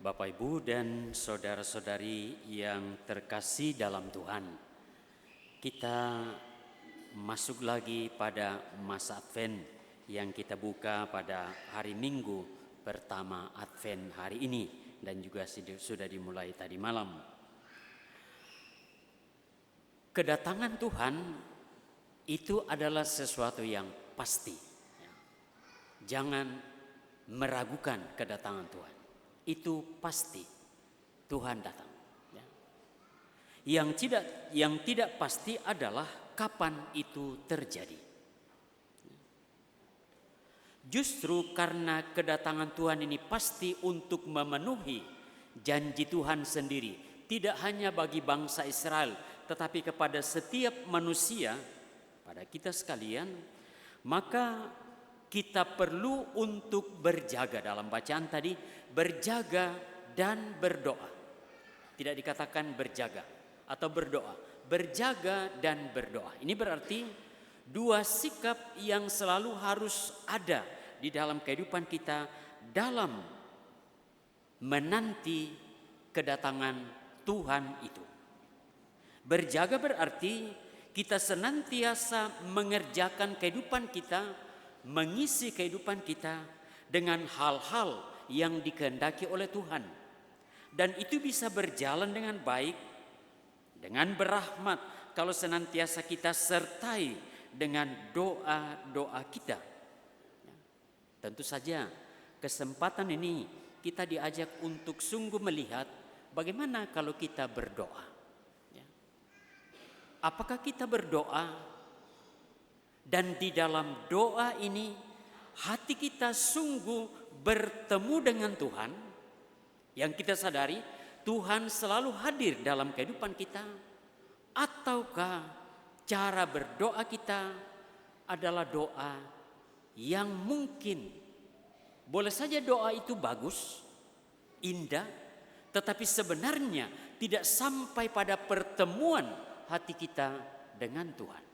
Bapak, Ibu, dan saudara-saudari yang terkasih dalam Tuhan, kita masuk lagi pada masa Advent yang kita buka pada hari Minggu pertama Advent hari ini dan juga sudah dimulai tadi malam. Kedatangan Tuhan itu adalah sesuatu yang pasti. Jangan meragukan kedatangan Tuhan. Itu pasti Tuhan datang. Yang tidak pasti adalah kapan itu terjadi. Justru karena kedatangan Tuhan ini pasti untuk memenuhi janji Tuhan sendiri, tidak hanya bagi bangsa Israel, tetapi kepada setiap manusia, pada kita sekalian, maka kita perlu untuk berjaga. Dalam bacaan tadi, berjaga dan berdoa. Tidak dikatakan berjaga atau berdoa, berjaga dan berdoa. Ini berarti dua sikap yang selalu harus ada di dalam kehidupan kita dalam menanti kedatangan Tuhan itu. Berjaga berarti kita senantiasa mengerjakan kehidupan kita, mengisi kehidupan kita dengan hal-hal yang dikehendaki oleh Tuhan. Dan itu bisa berjalan dengan baik, dengan berahmat, kalau senantiasa kita sertai dengan doa-doa kita. Tentu saja kesempatan ini kita diajak untuk sungguh melihat bagaimana kalau kita berdoa. Apakah kita berdoa dan di dalam doa ini hati kita sungguh bertemu dengan Tuhan, yang kita sadari Tuhan selalu hadir dalam kehidupan kita, ataukah cara berdoa kita adalah doa yang mungkin boleh saja doa itu bagus, indah, tetapi sebenarnya tidak sampai pada pertemuan hati kita dengan Tuhan.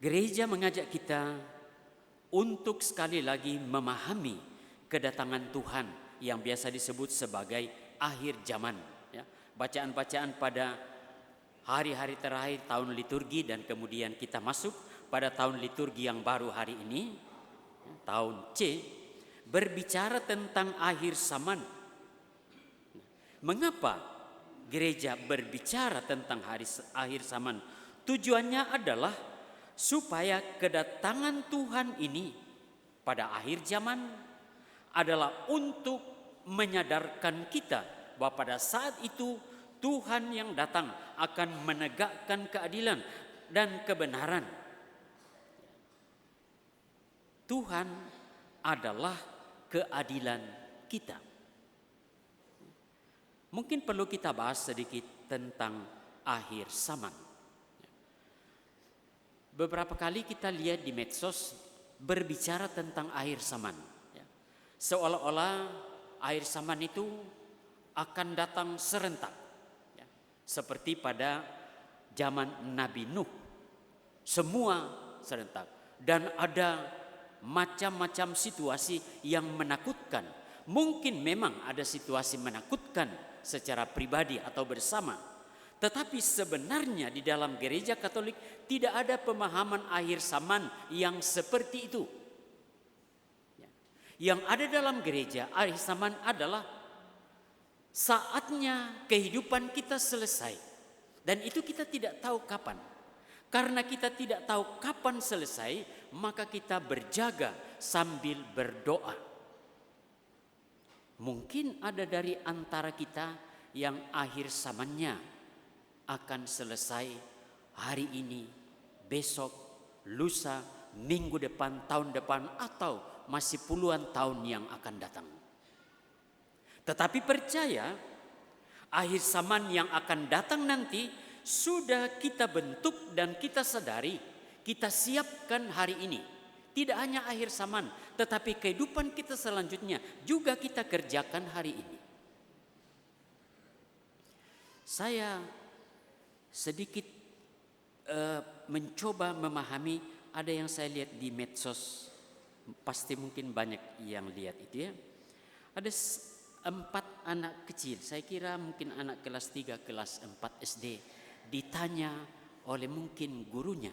Gereja mengajak kita untuk sekali lagi memahami kedatangan Tuhan yang biasa disebut sebagai akhir zaman. Bacaan-bacaan pada hari-hari terakhir tahun liturgi dan kemudian kita masuk pada tahun liturgi yang baru hari ini, tahun C, berbicara tentang akhir zaman. Mengapa gereja berbicara tentang akhir zaman? Tujuannya adalah supaya kedatangan Tuhan ini pada akhir zaman adalah untuk menyadarkan kita bahwa pada saat itu Tuhan yang datang akan menegakkan keadilan dan kebenaran. Tuhan adalah keadilan kita. Mungkin perlu kita bahas sedikit tentang akhir zaman. Beberapa kali kita lihat di medsos berbicara tentang akhir zaman. Seolah-olah akhir zaman itu akan datang serentak. Seperti pada zaman Nabi Nuh. Semua serentak. Dan ada macam-macam situasi yang menakutkan. Mungkin memang ada situasi menakutkan secara pribadi atau bersama. Tetapi sebenarnya di dalam gereja Katolik tidak ada pemahaman akhir zaman yang seperti itu. Yang ada dalam gereja akhir zaman adalah saatnya kehidupan kita selesai. Dan itu kita tidak tahu kapan. Karena kita tidak tahu kapan selesai, maka kita berjaga sambil berdoa. Mungkin ada dari antara kita yang akhir zamannya akan selesai hari ini, besok, lusa, minggu depan, tahun depan, atau masih puluhan tahun yang akan datang. Tetapi percaya, akhir zaman yang akan datang nanti sudah kita bentuk dan kita sadari, kita siapkan hari ini. Tidak hanya akhir zaman, tetapi kehidupan kita selanjutnya juga kita kerjakan hari ini. Saya sedikit mencoba memahami, ada yang saya lihat di medsos pasti mungkin banyak yang lihat itu ya. Ada 4 anak kecil, saya kira mungkin anak kelas 3, kelas 4 SD, ditanya oleh mungkin gurunya,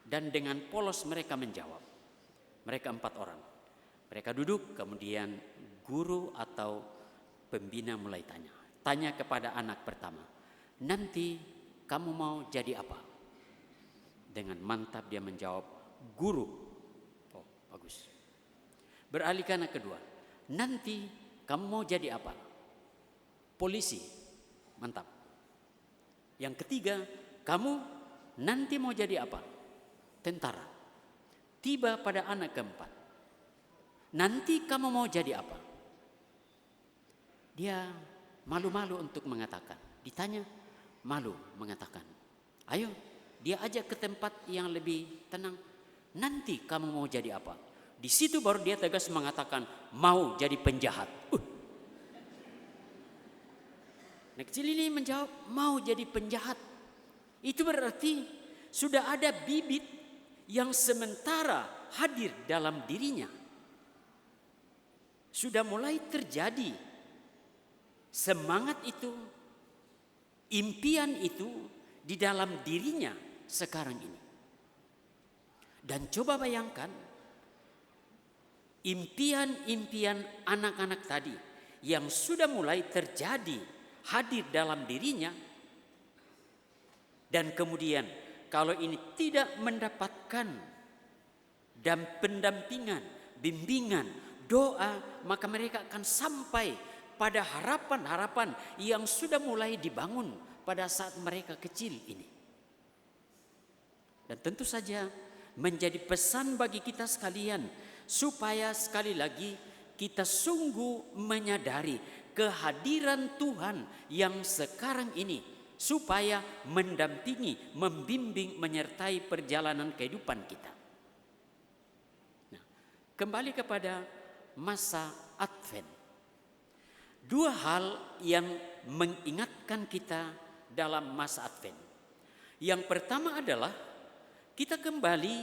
dan dengan polos mereka menjawab. Mereka 4 orang. Mereka duduk, kemudian guru atau pembina mulai tanya. Tanya kepada anak pertama, nanti kamu mau jadi apa? Dengan mantap dia menjawab, guru. Oh, bagus. Beralih ke anak kedua, nanti kamu mau jadi apa? Polisi. Mantap. Yang ketiga, kamu nanti mau jadi apa? Tentara. Tiba pada anak keempat, nanti kamu mau jadi apa? Dia malu-malu untuk mengatakan. Ditanya, malu mengatakan. Ayo, dia ajak ke tempat yang lebih tenang. Nanti kamu mau jadi apa? Di situ baru dia tegas mengatakan, mau jadi penjahat. Anak kecil ini menjawab, mau jadi penjahat. Itu berarti sudah ada bibit yang sementara hadir dalam dirinya. Sudah mulai terjadi semangat itu, impian itu di dalam dirinya sekarang ini. Dan coba bayangkan, impian-impian anak-anak tadi yang sudah mulai terjadi, hadir dalam dirinya, dan kemudian kalau ini tidak mendapatkan dan pendampingan, bimbingan, doa, maka mereka akan sampai pada harapan-harapan yang sudah mulai dibangun pada saat mereka kecil ini. Dan tentu saja menjadi pesan bagi kita sekalian, supaya sekali lagi kita sungguh menyadari kehadiran Tuhan yang sekarang ini, supaya mendampingi, membimbing, menyertai perjalanan kehidupan kita. Nah, kembali kepada masa Advent. 2 hal yang mengingatkan kita dalam masa Advent. Yang pertama adalah kita kembali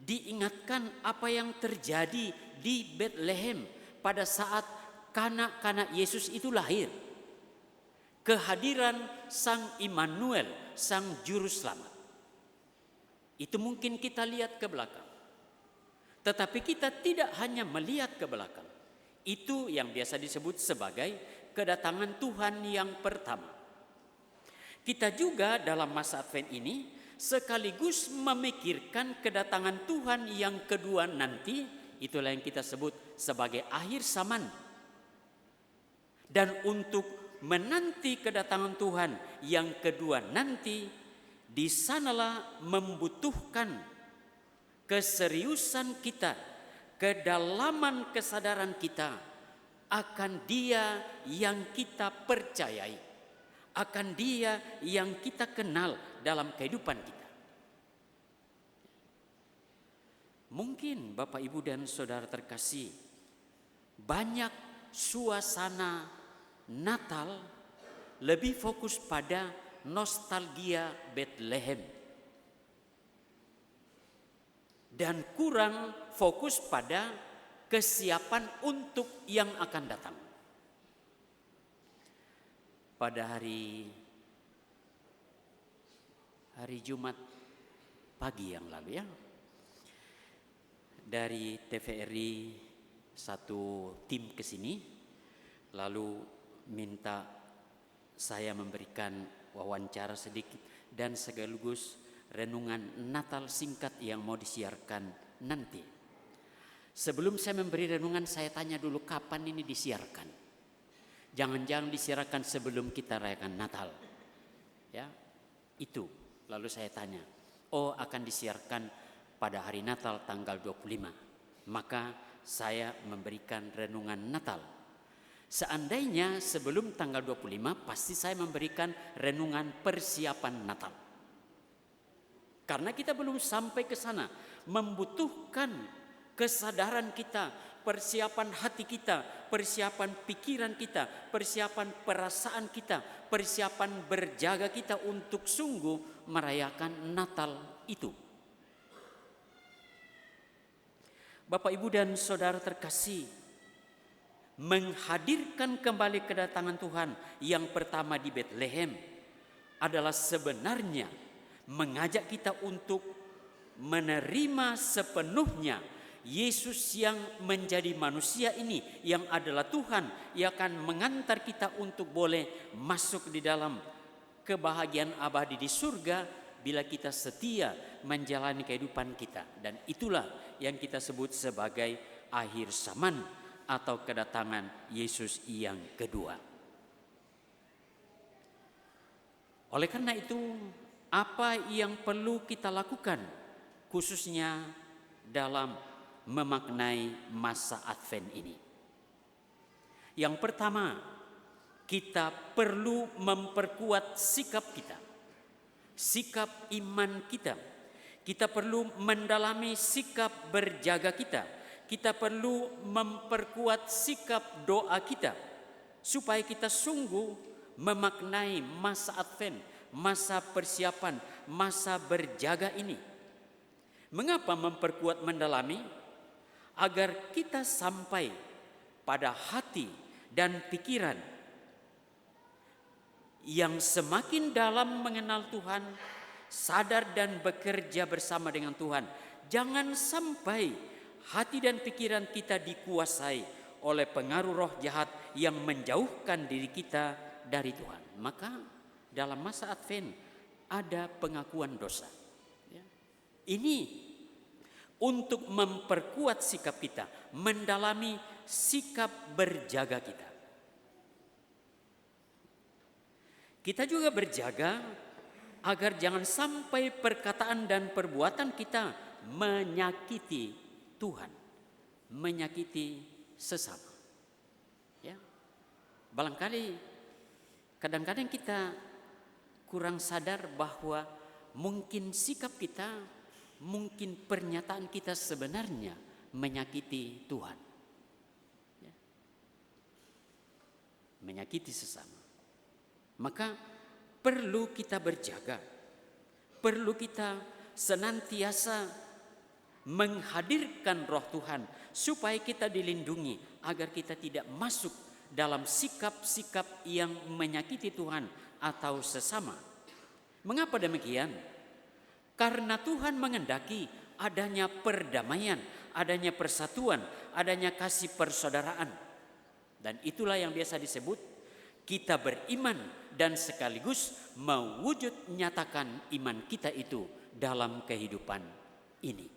diingatkan apa yang terjadi di Bethlehem pada saat kanak-kanak Yesus itu lahir. Kehadiran Sang Immanuel, Sang Juru Selamat. Itu mungkin kita lihat ke belakang. Tetapi kita tidak hanya melihat ke belakang. Itu yang biasa disebut sebagai kedatangan Tuhan yang pertama. Kita juga dalam masa Advent ini sekaligus memikirkan kedatangan Tuhan yang kedua nanti. Itulah yang kita sebut sebagai akhir zaman. Dan untuk menanti kedatangan Tuhan yang kedua nanti, di sanalah membutuhkan keseriusan kita, kedalaman kesadaran kita akan Dia yang kita percayai, akan Dia yang kita kenal dalam kehidupan kita. Mungkin Bapak, Ibu, dan Saudara terkasih, banyak suasana Natal lebih fokus pada nostalgia Bethlehem dan kurang fokus pada kesiapan untuk yang akan datang. Pada hari Jumat pagi yang lalu ya, dari TVRI satu tim ke sini, lalu minta saya memberikan wawancara sedikit dan sekaligus renungan Natal singkat yang mau disiarkan nanti. Sebelum saya memberi renungan, saya tanya dulu kapan ini disiarkan. Jangan-jangan disiarkan sebelum kita rayakan Natal. Ya, itu. Lalu saya tanya, oh akan disiarkan pada hari Natal tanggal 25. Maka saya memberikan renungan Natal. Seandainya sebelum tanggal 25 pasti saya memberikan renungan persiapan Natal. Karena kita belum sampai ke sana, membutuhkan kesadaran kita, persiapan hati kita, persiapan pikiran kita, persiapan perasaan kita, persiapan berjaga kita untuk sungguh merayakan Natal itu. Bapak, Ibu, dan Saudara terkasih, menghadirkan kembali kedatangan Tuhan yang pertama di Betlehem adalah sebenarnya mengajak kita untuk menerima sepenuhnya Yesus yang menjadi manusia ini, yang adalah Tuhan, yang akan mengantar kita untuk boleh masuk di dalam kebahagiaan abadi di surga bila kita setia menjalani kehidupan kita. Dan itulah yang kita sebut sebagai akhir zaman atau kedatangan Yesus yang kedua. Oleh karena itu, apa yang perlu kita lakukan khususnya dalam memaknai masa Advent ini? Yang pertama, kita perlu memperkuat sikap kita, sikap iman kita. Kita perlu mendalami sikap berjaga kita. Kita perlu memperkuat sikap doa kita supaya kita sungguh memaknai masa Advent, masa persiapan, masa berjaga ini. Mengapa memperkuat mendalami? Agar kita sampai pada hati dan pikiran yang semakin dalam mengenal Tuhan, sadar dan bekerja bersama dengan Tuhan. Jangan sampai hati dan pikiran kita dikuasai oleh pengaruh roh jahat yang menjauhkan diri kita dari Tuhan. Maka dalam masa Advent ada pengakuan dosa. Ini untuk memperkuat sikap kita, mendalami sikap berjaga kita. Kita juga berjaga agar jangan sampai perkataan dan perbuatan kita menyakiti Tuhan, menyakiti sesama. Ya, barangkali kadang-kadang kita kurang sadar bahwa mungkin sikap kita, mungkin pernyataan kita sebenarnya menyakiti Tuhan, ya, menyakiti sesama. Maka perlu kita berjaga, perlu kita senantiasa menghadirkan roh Tuhan supaya kita dilindungi agar kita tidak masuk dalam sikap-sikap yang menyakiti Tuhan atau sesama. Mengapa demikian? Karena Tuhan mengendaki adanya perdamaian, adanya persatuan, adanya kasih persaudaraan. Dan itulah yang biasa disebut kita beriman dan sekaligus mewujud nyatakan iman kita itu dalam kehidupan ini.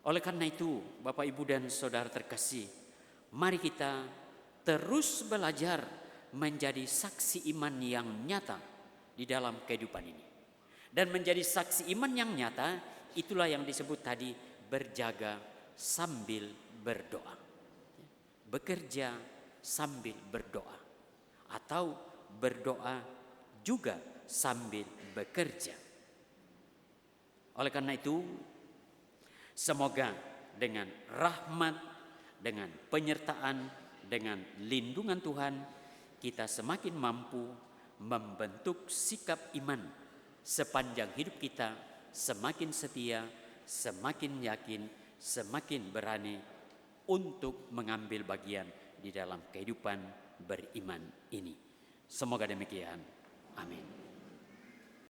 Oleh karena itu, Bapak, Ibu, dan Saudara terkasih, mari kita terus belajar menjadi saksi iman yang nyata di dalam kehidupan ini. Dan menjadi saksi iman yang nyata, itulah yang disebut tadi berjaga sambil berdoa. Bekerja sambil berdoa. Atau berdoa juga sambil bekerja. Oleh karena itu, semoga dengan rahmat, dengan penyertaan, dengan lindungan Tuhan, kita semakin mampu membentuk sikap iman sepanjang hidup kita, semakin setia, semakin yakin, semakin berani untuk mengambil bagian di dalam kehidupan beriman ini. Semoga demikian. Amin.